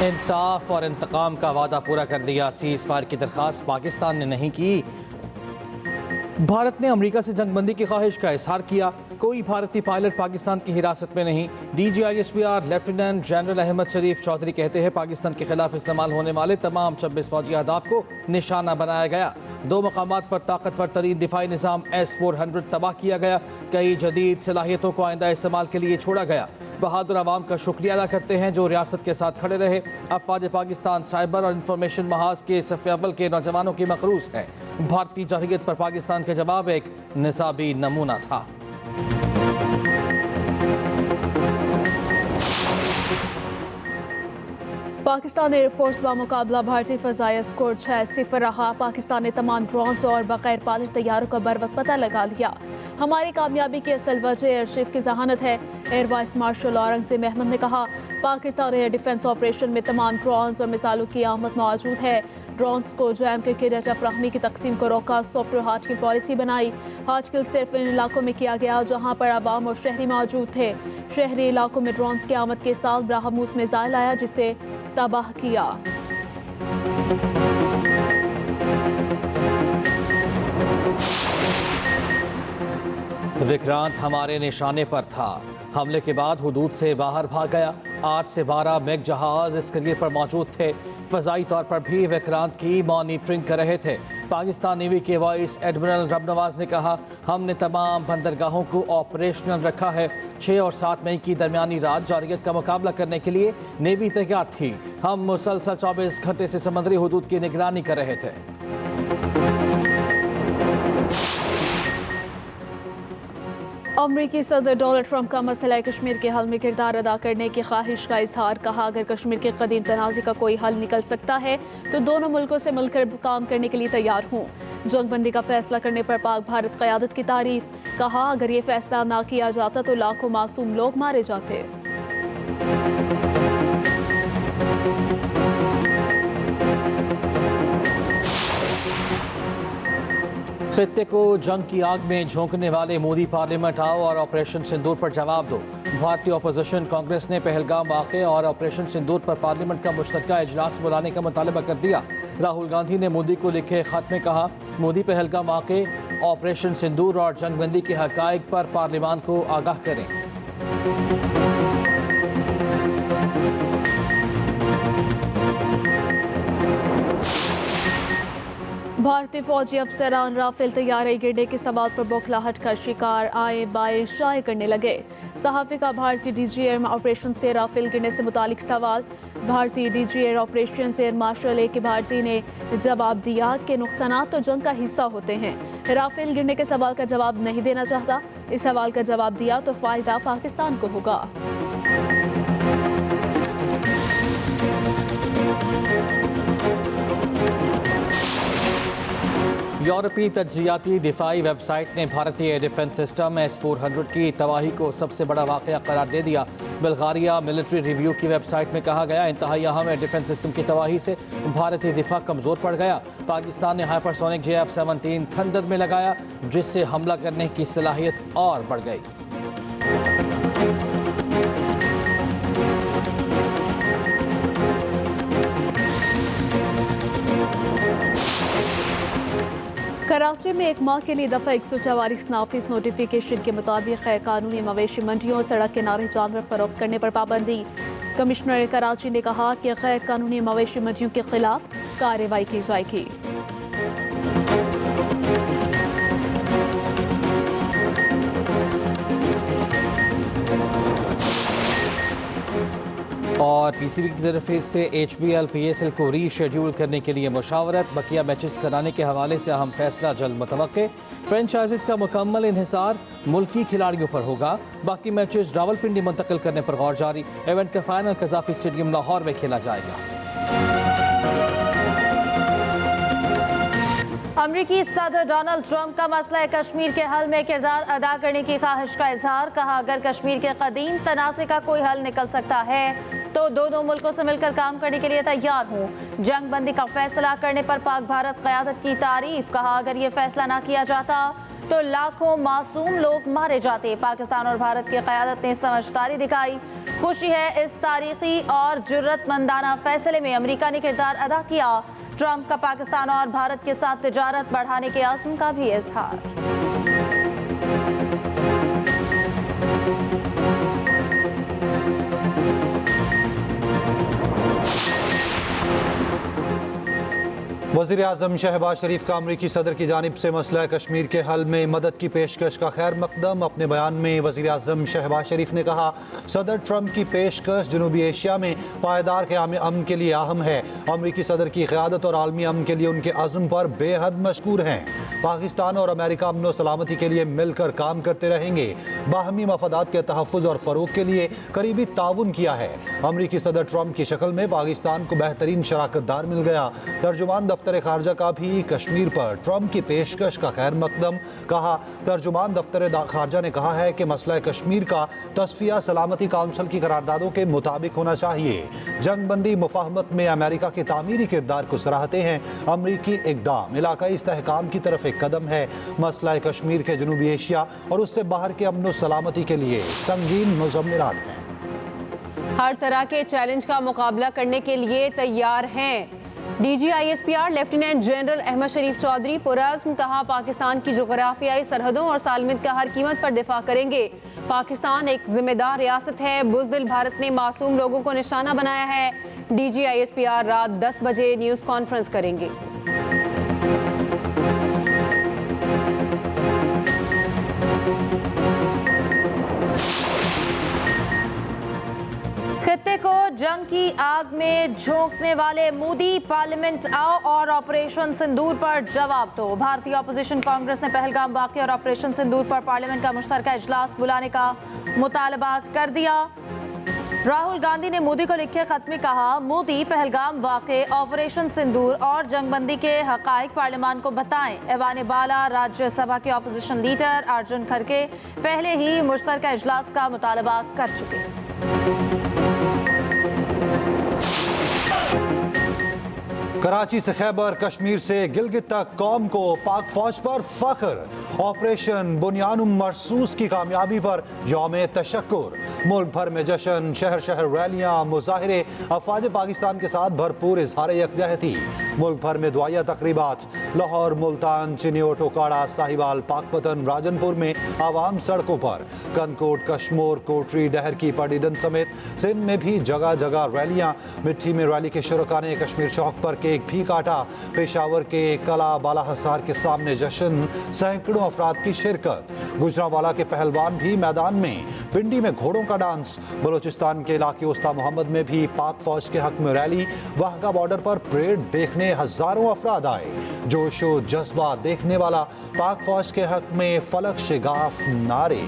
इंसाफ और इंतकाम का वादा पूरा कर दिया। सीज फायर की दरखास्त पाकिस्तान ने नहीं की। भारत ने अमेरिका से जंगबंदी की ख्वाहिश का इजहार किया। कोई भारतीय पायलट पाकिस्तान की हिरासत में नहीं। DGISPR लेफ्टिनेंट जनरल अहमद शरीफ चौधरी कहते हैं पाकिस्तान के खिलाफ इस्तेमाल होने वाले तमाम 26 फौजी अहदाफ को निशाना बनाया गया। 2 मकामात पर ताकतवर तरीन दिफाई निज़ाम S-400 तबाह किया गया। कई जदीद सलाहियतों को आइंदा इस्तेमाल के लिए छोड़ा गया। बहादुर आवाम का शुक्रिया अदा करते हैं जो रियासत के साथ खड़े रहे। अफवाज पाकिस्तान साइबर और इंफॉर्मेशन महाज के सफ़े अव्वल के नौजवानों की मखरूस है। भारतीय जरहियत पर पाकिस्तान का जवाब एक निसाबी नमूना था। पाकिस्तान एयरफोर्स का मुकाबला भारतीय फ़ज़ाई स्कोर 6-0 रहा। पाकिस्तान ने तमाम ड्रोन्स और बग़ैर पायलट तैयारों का बर वक्त पता लगा लिया। हमारी कामयाबी की असल वजह एयर चीफ की जहानत है। Air vice marshal Aurangzeb Ahmed ने कहा पाकिस्तान एयर डिफेंस ऑपरेशन में तमाम ड्रोन्स और मिसाइलों की आमद मौजूद है। ड्रोन्स को जैम करके डाटा फ्राहमी की तकसीम को रोका। सॉफ्टवेयर हार्टकिल पॉलिसी बनाई। हार्टकिल सिर्फ इन इलाकों में किया गया जहाँ पर आवाम और शहरी मौजूद थे। शहरी इलाकों में ड्रोन्स की आमद के साथ ब्राह्मूस मिसाइल आया जिसे तबाह किया। विक्रांत हमारे निशाने पर था। हमले के बाद हुदूद से बाहर भाग गया। 8 से 12 मैग जहाज इस करियर पर मौजूद थे। फ़ज़ाई तौर पर भी विक्रांत की मॉनिटरिंग कर रहे थे। पाकिस्तान नेवी के वाइस एडमिरल रब नवाज ने कहा हमने तमाम बंदरगाहों को ऑपरेशनल रखा है। 6 और 7 मई की दरमियानी रात जारहियत का मुकाबला करने के लिए नेवी तैयार थी। हम मुसलसल 24 घंटे से समंदरी हुदूद की निगरानी कर रहे थे। अमरीकी सदर डोनाल्ड ट्रंप का मसला कश्मीर के हल में किरदार अदा करने की ख्वाहिश का इजहार। कहा अगर कश्मीर के कदीम तनाज़े का कोई हल निकल सकता है तो दोनों मुल्कों से मिलकर काम करने के लिए तैयार हूँ। जंगबंदी का फैसला करने पर पाक भारत क़यादत की तारीफ। कहा अगर ये फैसला ना किया जाता तो लाखों मासूम लोग मारे जाते। खित्ते को जंग की आग में झोंकने वाले मोदी पार्लियामेंट आओ और ऑपरेशन सिंदूर पर जवाब दो। भारतीय अपोजिशन कांग्रेस ने पहलगाम वाक़े और ऑपरेशन सिंदूर पर पार्लियामेंट का मुश्तरका इजलास बुलाने का मुतालबा कर दिया। राहुल गांधी ने मोदी को लिखे खत में कहा मोदी पहलगाम वाक़े, ऑपरेशन सिंदूर और जंगबंदी के हक़ाइक़ पर पार्लियामान को आगाह करें। भारतीय फौजी अफसरान राफेल तैयारे गिरने के सवाल पर बौखलाहट का शिकार आए बाएं शाये करने लगे। सहाफ़ी का भारतीय DG एयर ऑपरेशन से राफेल गिरने से मुतालिक सवाल। भारतीय DG air operation air marshal A.K. Bharti ने जवाब दिया कि नुकसानात तो जंग का हिस्सा होते हैं। राफेल गिरने के सवाल का जवाब नहीं देना चाहता। इस सवाल का जवाब दिया तो फ़ायदा पाकिस्तान को होगा। यूरोपीय तज्जियाती दिफाई वेबसाइट ने भारतीय एयर डिफेंस सिस्टम S-400 की तबाही को सबसे बड़ा वाक़या करार दे दिया। बल्गारिया मिलिट्री रिव्यू की वेबसाइट में कहा गया इंतहाई अहम एयर डिफेंस सिस्टम की तबाही से भारतीय दिफा कमज़ोर पड़ गया। पाकिस्तान ने हाइपरसोनिक JF-17 थंडर में लगाया जिससे हमला करने की सलाहियत और बढ़ गई। कराची में एक माह के लिए दफ़ा 144 नाफिज नोटिफिकेशन के मुताबिक गैर कानूनी मवेशी मंडियों सड़क किनारे जानवर फरोख्त करने पर पाबंदी। कमिश्नर कराची ने कहा कि गैर कानूनी मवेशी मंडियों के खिलाफ कार्रवाई की जाएगी। और PCB की तरफ से HBL PSL को रीशेड्यूल करने के लिए मुशावरत। बकिया मैचेस कराने के हवाले से अहम फैसला जल्द मुतवक्के। फ्रेंचाइजीज का मुकम्मल इन्हिसार मुल्की खिलाड़ियों पर होगा। बाकी मैचेस रावलपिंडी मुंतकिल करने पर गौर जारी। इवेंट का फाइनल कज़ाफी स्टेडियम लाहौर में खेला जाएगा। अमरीकी सदर डोनाल्ड ट्रंप का मसला कश्मीर के हल में किरदार अदा करने की ख्वाहिश का इजहार। कहा अगर कश्मीर के कदीम तनाज़े का कोई हल निकल सकता है तो दोनों मुल्कों से मिलकर काम करने के लिए तैयार हूँ। जंग बंदी का फैसला करने पर पाक भारत क़यादत की तारीफ। कहा अगर ये फैसला ना किया जाता तो लाखों मासूम लोग मारे जाते। पाकिस्तान और भारत की क़यादत ने समझदारी दिखाई। खुशी है इस तारीखी और जुर्रतमंदाना फैसले में अमेरिका ने किरदार अदा किया। ट्रंप का पाकिस्तान और भारत के साथ तिजारत बढ़ाने के आज़म का भी इजहार। वज़ीर आज़म शहबाज शरीफ का अमरीकी सदर की जानिब से मसला कश्मीर के हल में मदद की पेशकश का खैर मकदम। अपने बयान में वज़ीर आज़म शहबाज शरीफ ने कहा सदर ट्रंप की पेशकश जनूबी एशिया में पायदार क़याम अमन के लिए अहम है। अमरीकी सदर की क़यादत और आलमी अमन के लिए उनके अज़्म पर बेहद मशकूर हैं। पाकिस्तान और अमेरिका अमन व सलामती के लिए मिलकर काम करते रहेंगे। बाहमी मफादात के तहफ़्फ़ुज़ और फ़रोग़ के लिए करीबी ताउन किया है। अमरीकी सदर ट्रंप की शक्ल में पाकिस्तान को बेहतरीन शराकतदार मिल गया। तर्जुमान दफ्तर खारजा का भी कश्मीर पर ट्रंप की पेशकश का खैर मकदम। कहा तर्जुमान दफ्तर खारजा ने कहा है कि मसला कश्मीर का तस्फिया सलामती काउंसिल की करारदादों के मुताबिक होना चाहिए। जंग बंदी मुफाहमत में अमेरिका के तामीरी किरदार को सराहते हैं। अमरीकी इक़दाम इलाकाई इस्तेहकाम की तरफ एक कदम है। मसला कश्मीर के जनूबी एशिया और उससे बाहर के अमन व सलामती के लिए संगीन मुज़म्मिरात हैं। हर तरह के चैलेंज का मुकाबला करने के लिए तैयार हैं। DGISPR लेफ्टिनेंट जनरल अहमद शरीफ चौधरी पुरअज़्म। कहा पाकिस्तान की जोग्राफियाई सरहदों और सालमियत का हर कीमत पर दिफा करेंगे। पाकिस्तान एक जिम्मेदार रियासत है। बुज़दिल भारत ने मासूम लोगों को निशाना बनाया है। DGISPR रात 10 बजे न्यूज़ कॉन्फ्रेंस करेंगे। खित्ते को जंग की आग में झोंकने वाले मोदी पार्लियामेंट आओ और ऑपरेशन सिंदूर पर जवाब दो। भारतीय अपोजिशन कांग्रेस ने पहलगाम वाक़े और ऑपरेशन सिंदूर पर पार्लियामेंट का मुश्तरका इजलास बुलाने का मुतालबा कर दिया। राहुल गांधी ने मोदी को लिखे खत में कहा मोदी पहलगाम वाक़े, ऑपरेशन सिंदूर और जंगबंदी के हक़ाइक़ पार्लियामान को बताएं। ऐवान बाला राज्यसभा के अपोजिशन लीडर अर्जुन खड़गे पहले ही मुश्तरका इजलास का मुतालबा कर चुके हैं। कराची से खैबर, कश्मीर से गिलगित तक कौम को पाक फौज पर फख्र। ऑपरेशन बुनियानुम मरसूस की कामयाबी पर यौम तशक्कुर। मुल्क भर में जश्न, शहर शहर रैलियां, मुजाहिरे, अफवाज पाकिस्तान के साथ भरपूर इजहार यकजहती। मुल्क भर में दुआया तकरीबात। लाहौर, मुल्तान, चिन्योट, ओकाड़ा, साहिवाल, पाकपतन, राजनपुर में आवाम सड़कों पर। कनकोट, कश्मोर, कोटरी, डहर की पडीदन समेत सिंध में भी जगह जगह रैलियां। मिट्टी में रैली के शुरका ने कश्मीर चौक पर केक भी काटा। पेशावर के कला बाला हसार के सामने जश्न, सैकड़ों अफराद की शिरकत। गुजरांवाला के पहलवान भी मैदान में। पिंडी में घोड़ों का डांस। बलूचिस्तान के इलाके उस्ता मोहम्मद में भी पाक फौज के हक में रैली। वाहगा बॉर्डर पर परेड देखने हजारों अफराद आए। जोशो जज्बा देखने वाला। पाक फौज के हक में फलक शिगाफ नारे।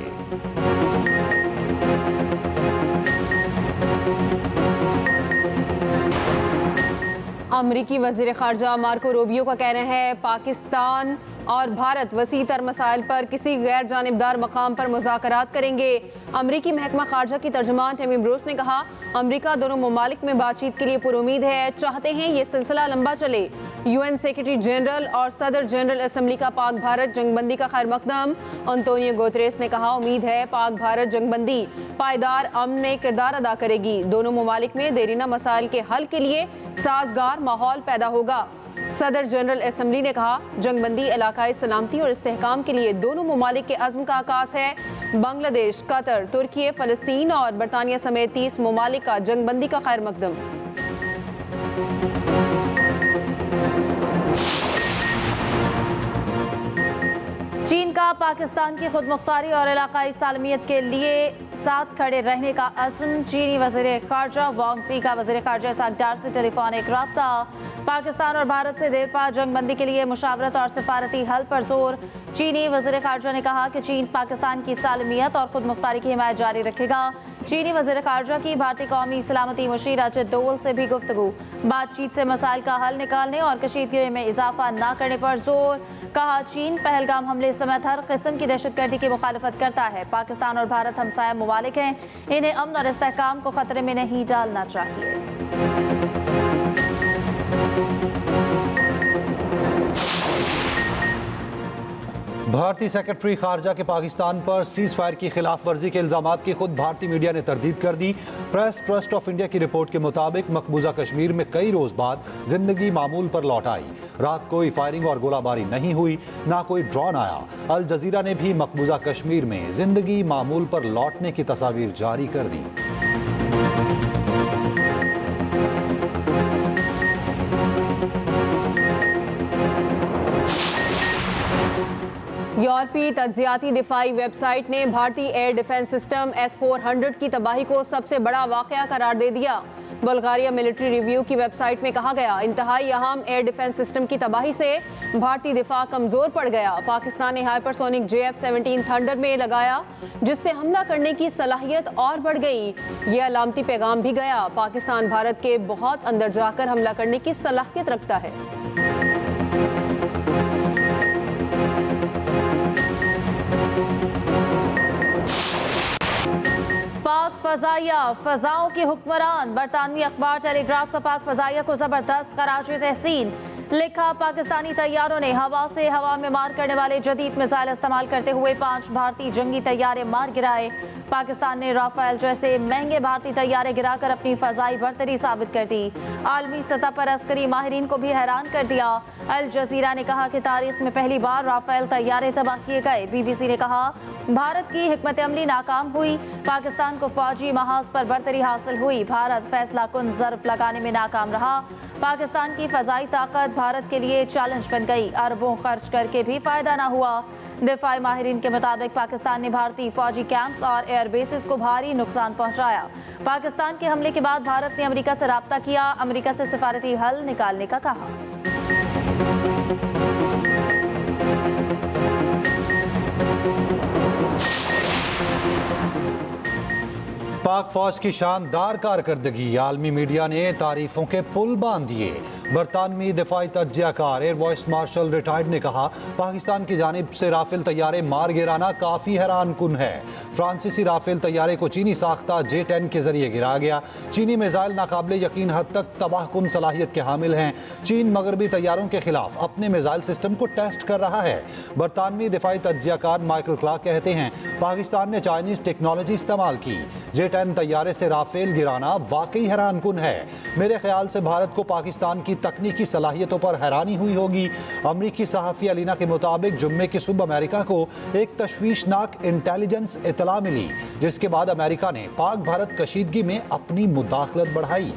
अमरीकी वज़ीर ख़ारजा मार्को रूबियो का कहना है पाकिस्तान और भारत वसी तर मसाइल पर किसी गैर जानिबदार मकाम पर मुज़ाकरात करेंगे। अमरीकी महकमा ख़ारजा की तर्जुमान टेमी ब्रूस ने कहा अमरीका दोनों ममालिक में बातचीत के लिए पुरुमीद है। चाहते हैं ये सिलसिला लंबा चले। UN सेक्रेटरी जनरल और सदर जनरल असम्बली का पाक भारत जंगबंदी का खैर मकदम। अंतोनियो गुतेरेस ने कहा उम्मीद है पाक भारत जंगबंदी पायदार अमन में किरदार अदा करेगी। दोनों ममालिक में देरीना मसाइल के हल के लिए साजगार माहौल पैदा होगा। सदर जनरल असम्बली ने कहा जंगबंदी इलाकाई सलामती और इस्तेहकाम के लिए दोनों ममालिक के अज़्म का आकाश है। बांग्लादेश, कतर, तुर्की, फ़लस्तीन और बरतानिया समेत 30 ममालिक का जंगबंदी का खैर मकदम। चीन का पाकिस्तान की खुद मुख्तारी और इलाकाई सालमियत के लिए साथ खड़े रहने का अज़्म। चीनी वज़ीर ख़ारजा वांग ची का वज़ीर ख़ारजा इसाक डार से टेलीफोनिक रब्ता। पाकिस्तान और भारत से देरपा जंगबंदी के लिए मुशावरत और सिफारती हल पर जोर। चीनी वज़ीर ख़ारजा ने कहा कि चीन पाकिस्तान की सालमियत और खुद मुख्तारी की हिमायत जारी रखेगा। चीनी वज़ीर ख़ारजा की भारतीय कौमी सलामती मुशीर अजित डोवल से भी गुफ्तगू, बातचीत से मसाइल का हल निकालने और कशीदगी में इजाफा न करने पर जोर। कहा चीन पहलगाम हमले समेत हर किस्म की दहशतगर्दी की मुखालफत करता है। पाकिस्तान और भारत हमसाया मुमालिक हैं, इन्हें अमन और इस्तेहकाम को खतरे में नहीं डालना चाहिए। भारतीय सेक्रेटरी खारजा के पाकिस्तान पर सीज फायर की खिलाफ वर्जी के इल्जामात की खुद भारतीय मीडिया ने तरदीद कर दी। प्रेस ट्रस्ट ऑफ इंडिया की रिपोर्ट के मुताबिक मकबूजा कश्मीर में कई रोज बाद जिंदगी मामूल पर लौट आई। रात कोई फायरिंग और गोलाबारी नहीं हुई, ना कोई ड्रोन आया। अल जजीरा ने भी मकबूजा कश्मीर में जिंदगी मामूल पर लौटने की तस्वीर जारी कर दी। यूरोपीय तज्जियाती दिफाई वेबसाइट ने भारतीय एयर डिफेंस सिस्टम S-400 की तबाही को सबसे बड़ा वाकया करार दे दिया। बुल्गारिया मिलिट्री रिव्यू की वेबसाइट में कहा गया, इंतहाई अहम एयर डिफेंस सिस्टम की तबाही से भारतीय दिफा कमजोर पड़ गया। पाकिस्तान ने हाइपरसोनिक JF-17 थंडर में लगाया, जिससे हमला करने की सलाहियत और बढ़ गई। यह अलामती पैगाम भी गया, पाकिस्तान भारत के बहुत अंदर जाकर हमला करने की सलाहियत रखता है। पाक फजाइया फजाओं की हुक्मरान, बरतानवी अखबार टेलीग्राफ का पाक फजाइया को जबरदस्त कराची तहसीन। लिखा, पाकिस्तानी तैयारों ने हवा से हवा में मार करने वाले जदीद मिसाइल इस्तेमाल करते हुए 5 भारतीय जंगी तैयारे मार गिराए। पाकिस्तान ने राफेल जैसे महंगे भारतीय तैयारे गिराकर अपनी फजाई बरतरी साबित कर दी। आलमी सतह पर अस्करी माहिरीन को भी हैरान कर दिया। अल जजीरा ने कहा कि तारीख में पहली बार राफेल तैयारे तबाह किए गए। BBC ने कहा, भारत की हिकमत अमली नाकाम हुई, पाकिस्तान को फौजी महाज पर बरतरी हासिल हुई। भारत फैसला कुन ज़र्ब लगाने में नाकाम रहा। पाकिस्तान की फजाई ताकत भारत के लिए चैलेंज बन गई। अरबों खर्च करके भी फायदा ना हुआ। दिफाई माहिरीन के मुताबिक पाकिस्तान ने भारतीय फौजी कैंप्स और एयर बेसिस को भारी नुकसान पहुंचाया। पाकिस्तान के हमले के बाद भारत ने अमेरिका से राब्ता किया, अमेरिका से सिफारती हल निकालने का कहा। पाक फौज की शानदार कारकर्दगी, आलमी मीडिया ने तारीफों के पुल बांध दिए। बरतानवी दिफाई तज्जियाकार एयर वाइस मार्शल रिटायर्ड ने कहा, पाकिस्तान की जानिब से राफेल तैयारे मार गिराना काफ़ी हैरान कुन है। फ्रांसीसी राफेल तैयारे को चीनी साख्ता J-10 के जरिए गिरा गया। चीनी मिसाइल नाकाबिले यकीन हद तक तबाह कुन सलाहियत के हामिल हैं। चीन मगरबी तैयारों के खिलाफ अपने मिसाइल सिस्टम को टेस्ट कर रहा है। बरतानवी दिफाई तज्जियाकार माइकल क्लार्क कहते हैं, पाकिस्तान ने चाइनीज टेक्नोलॉजी इस्तेमाल की। J-10 तैयारे से राफेल गिराना वाकई हैरान कुन है। मेरे ख्याल से भारत को पाकिस्तान की तकनीकी सलाहियतों पर हैरानी हुई होगी। अमरीकी सहाफ़ी अलीना के मुताबिक जुम्मे की सुबह अमेरिका को एक तशवीशनाक इंटेलिजेंस इतला मिली, जिसके बाद अमेरिका ने पाक भारत कशीदगी में अपनी मुदाखलत बढ़ाई।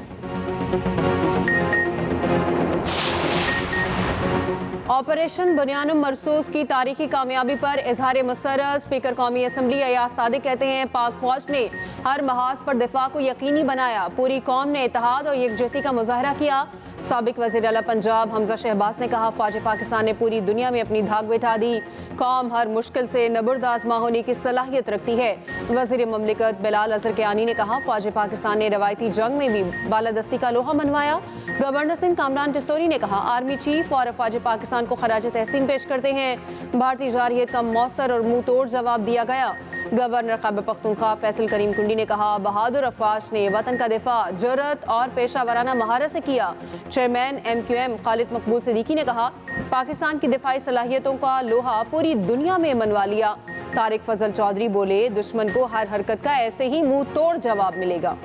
ऑपरेशन बुनियानुम मरसूस की तारीखी कामयाबी पर इजहार मसरत स्पीकर कौमी असम्बली अयाज सादिक कहते हैं, पाक फौज ने हर महाज पर दिफा को यकीनी बनाया। पूरी कौम ने इत्तेहाद और यकजहती का मुजाहरा किया। साबिक वज़ीर आला पंजाब हमजा शहबाज ने कहा, फौज पाकिस्तान ने पूरी दुनिया में अपनी धाक बैठा दी। कौम हर मुश्किल से नबुर्द आज़मा होने की सलाहियत रखती है। वज़ीर ममलिकत बिलाल अज़हर कियानी ने कहा, फौज पाकिस्तान ने रवायती जंग में भी बालादस्ती का लोहा मनवाया। गवर्नर सिंध कामरान टिस्सोरी ने कहा, आर्मी चीफ और फौज पाकिस्तान को खराज तहसीन पेश करते हैं। भारतीय जारहियत का मौसर और मुंह तोड़ जवाब दिया गया। गवर्नर खैबर पख्तूनख्वा फैसल करीम कुंडी ने कहा, बहादुर अफवाज ने वतन का दिफा जुर्रत और पेशा वराना महारत से किया। चेयरमैन MQM खालिद मकबूल सिद्दीकी ने कहा, पाकिस्तान की दिफाई सलाहियतों का लोहा पूरी दुनिया में मनवा लिया। तारिक फजल चौधरी बोले, दुश्मन को हर हरकत का ऐसे ही मुंह तोड़ जवाब मिलेगा।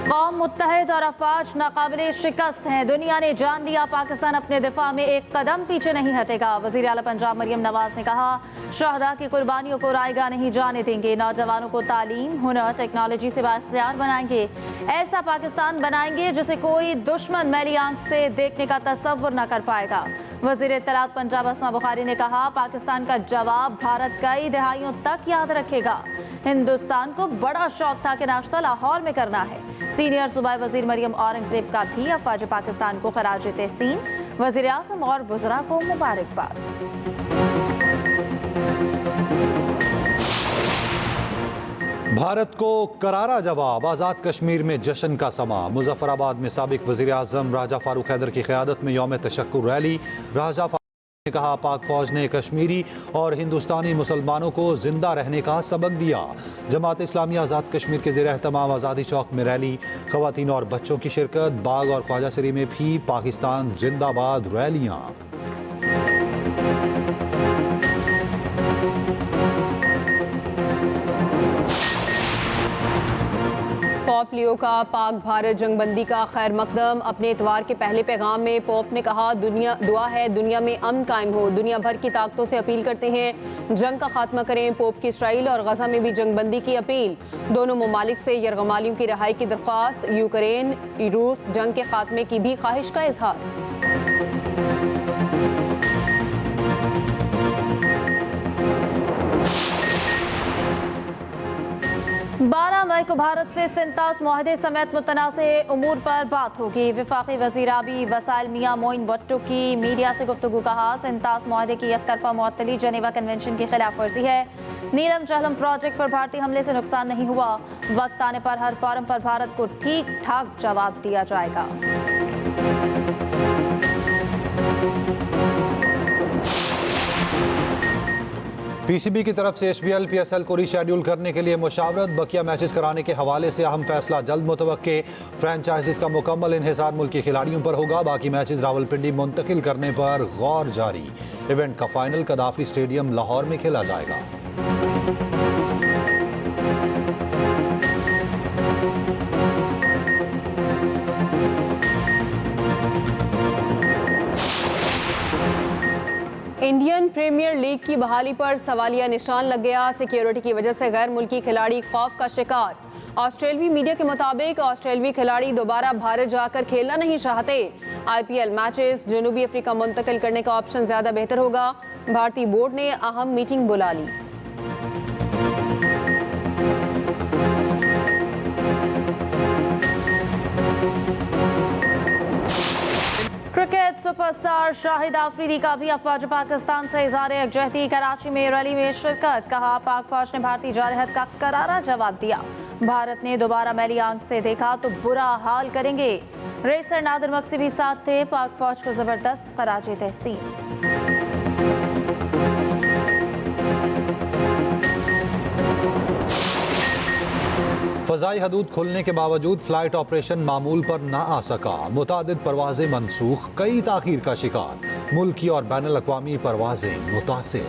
कौम मुत्तहिद और अफवाज नाकाबिले शिकस्त हैं। दुनिया ने जान लिया, पाकिस्तान अपने दिफा में एक कदम पीछे नहीं हटेगा। वज़ीर आला पंजाब मरियम नवाज ने कहा, शहदा की कुर्बानियों को रायगा नहीं जाने देंगे। नौजवानों को तालीम, हुनर, टेक्नोलॉजी से बाख्तियार बनाएंगे। ऐसा पाकिस्तान बनाएंगे जिसे कोई दुश्मन मैली आंख से देखने का तसव्वुर न कर पाएगा। वज़ीर इत्तलात पंजाब अस्मा बुखारी ने कहा, पाकिस्तान का जवाब भारत कई दहाइयों तक याद रखेगा। हिंदुस्तान को बड़ा शौक था कि नाश्ता लाहौर में करना है। सीनियर सूबाई वजीर मरियम औरंगजेब का भी अफवाज पाकिस्तान को खराज तहसीन, वजीर आज़म और वज़रा को मुबारकबाद। भारत को करारा जवाब, आज़ाद कश्मीर में जश्न का समा। मुजफ्फराबाद में साबिक वज़ीर आज़म राजा फारूक हैदर की क़यादत में यौम तशक्कुर रैली। राजा फारूक ने कहा, पाक फौज ने कश्मीरी और हिंदुस्तानी मुसलमानों को जिंदा रहने का सबक दिया। जमात इस्लामी आज़ाद कश्मीर के ज़ेर एहतमाम आज़ादी चौक में रैली, ख़वातीन और बच्चों की शिरकत। बाग और ख्वाजा सरी में भी पाकिस्तान जिंदाबाद रैलियाँ। पोप लियो का पाक भारत जंगबंदी का खैर मकदम। अपने इतवार के पहले पैगाम में पोप ने कहा, दुआ है दुनिया में अमन कायम हो। दुनिया भर की ताकतों से अपील करते हैं जंग का खात्मा करें। पोप की इसराइल और गजा में भी जंगबंदी की अपील। दोनों ममालिक से यरगमालियों की रिहाई की दरख्वास्त। यूक्रेन रूस जंग के खात्मे की भी ख्वाहिश का इजहार। 12 मई को भारत से सिंतास मुआहदे समेत मुतनाज़ उमूर पर बात होगी। वफाकी वज़ीर आबी वसाइल मियां मोइन भुट्टो की मीडिया से गुफ्तगू। कहा, सिंतास मुआहदे की एक तरफा मुअत्तली जनेवा कन्वेंशन की खिलाफ वर्जी है। नीलम जहलम प्रोजेक्ट पर भारतीय हमले से नुकसान नहीं हुआ। वक्त आने पर हर फॉरम पर भारत को ठीक ठाक जवाब दिया जाएगा। पीसीबी की तरफ से एचबीएल पीएसएल को रीशेड्यूल करने के लिए मुशावरत। बकिया मैचेस कराने के हवाले से अहम फैसला जल्द मुतवक्के। फ्रेंचाइजीज का मुकम्मल इन्हिसार मुल्क के खिलाड़ियों पर होगा। बाकी मैचेस रावलपिंडी मुंतकिल करने पर गौर जारी। इवेंट का फाइनल कदाफी स्टेडियम लाहौर में खेला जाएगा। इंडियन प्रीमियर लीग की बहाली पर सवालिया निशान लग गया। सिक्योरिटी की वजह से गैर मुल्की खिलाड़ी खौफ का शिकार। ऑस्ट्रेलवी मीडिया के मुताबिक ऑस्ट्रेलवी खिलाड़ी दोबारा भारत जाकर खेलना नहीं चाहते। आईपीएल मैचेस जनूबी अफ्रीका मुंतकिल करने का ऑप्शन ज्यादा बेहतर होगा। भारतीय बोर्ड ने अहम मीटिंग बुला ली। क्रिकेट सुपरस्टार शाहिद आफरीदी का भी अफवाज पाकिस्तान से इज़हार यकजहती। कराची में रैली में शिरकत। कहा, पाक फौज ने भारतीय जारहत का करारा जवाब दिया। भारत ने दोबारा मैली आंख से देखा तो बुरा हाल करेंगे। रेसर नादिर मक्सी भी साथ थे। पाक फौज को जबरदस्त खराज तहसीन। फ़ज़ाई हदूद खुलने के बावजूद फ्लाइट ऑपरेशन मामूल पर ना आ सका। मुतादिद परवाजें मनसूख, कई ताख़ीर का शिकार। मुल्की और बैनुल अक़वामी परवाजें मुतासिर।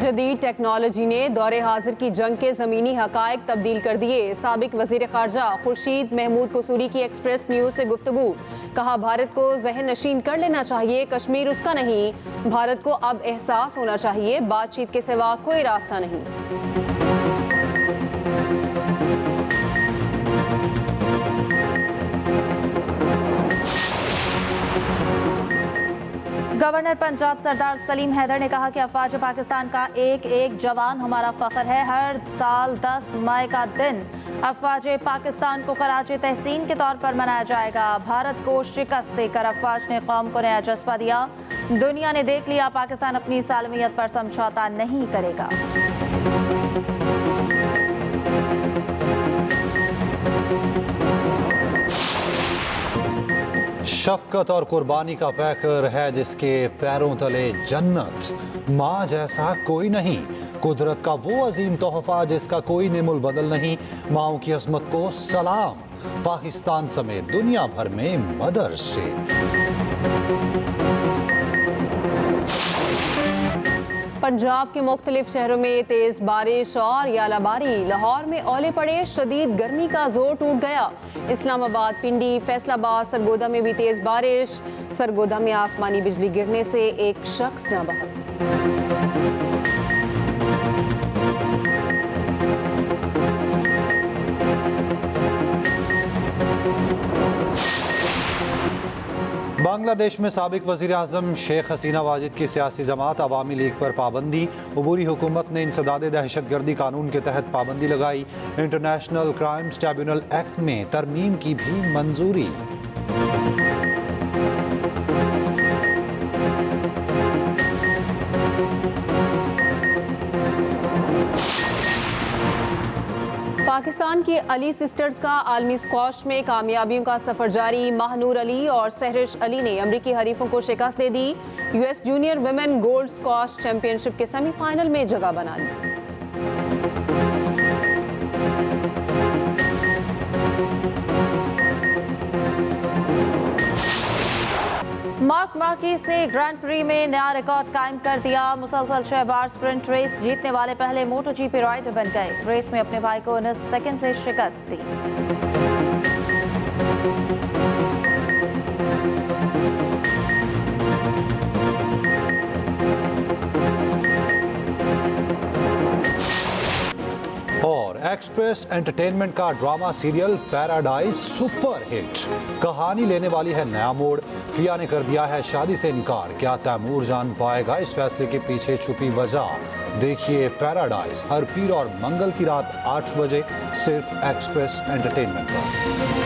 जदीद टेक्नोलॉजी ने दौरे हाजिर की जंग के ज़मीनी हकायक तब्दील कर दिए। साबिक वज़ीर ख़ारजा खुर्शीद महमूद कसूरी की एक्सप्रेस न्यूज़ से गुफ्तगू। कहा, भारत को ज़हन नशीन कर लेना चाहिए, कश्मीर उसका नहीं। भारत को अब एहसास होना चाहिए, बातचीत के सिवा कोई रास्ता नहीं। गवर्नर पंजाब सरदार सलीम हैदर ने कहा कि अफवाज पाकिस्तान का एक एक जवान हमारा फख्र है। हर साल 10 मई का दिन अफवाज पाकिस्तान को खराज तहसीन के तौर पर मनाया जाएगा। भारत को शिकस्त देकर अफवाज ने कौम को नया जज्बा दिया। दुनिया ने देख लिया, पाकिस्तान अपनी सालमियत पर समझौता नहीं करेगा। शफकत और कुर्बानी का पैकर है जिसके पैरों तले जन्नत। माँ जैसा कोई नहीं। कुदरत का वो अजीम तोहफा जिसका कोई नेमुल बदल नहीं। माओं की अजमत को सलाम। पाकिस्तान समेत दुनिया भर में मदर्स डे। पंजाब के मुख्तलिफ शहरों में तेज बारिश और यालाबारी। लाहौर में ओले पड़े, शदीद गर्मी का जोर टूट गया। इस्लामाबाद, पिंडी, फैसलाबाद, सरगोदा में भी तेज बारिश। सरगोदा में आसमानी बिजली गिरने से एक शख्स जाँ बहक। बांग्लादेश में साबिक वज़ीर आज़म शेख हसीना वाजिद की सियासी जमात अवामी लीग पर पाबंदी। अबूरी हुकूमत ने इंसदाद दहशतगर्दी कानून के तहत पाबंदी लगाई। इंटरनेशनल क्राइम्स ट्रिब्यूनल एक्ट में तरमीम की भी मंजूरी। पाकिस्तान की अली सिस्टर्स का आलमी स्क्वॉश में कामयाबियों का सफर जारी। महानूर अली और सहरिश अली ने अमरीकी हरीफों को शिकस्त दे दी। US junior women gold squash championship के सेमीफाइनल में जगह बना ली। मार्क मार्किस ने ग्रैंड प्री में नया रिकॉर्ड कायम कर दिया। मुसलसल 6 बार स्प्रिंट रेस जीतने वाले पहले मोटो जीपी राइडर बन गए। रेस में अपने भाई को 19 सेकंड से शिकस्त दी। और एक्सप्रेस एंटरटेनमेंट का drama serial paradise super hit. कहानी लेने वाली है नया मोड़। फिया ने कर दिया है शादी से इनकार। क्या तैमूर जान पाएगा इस फैसले के पीछे छुपी वजह? देखिए पैराडाइज हर पीर और मंगल की रात 8 बजे सिर्फ एक्सप्रेस एंटरटेनमेंट पर।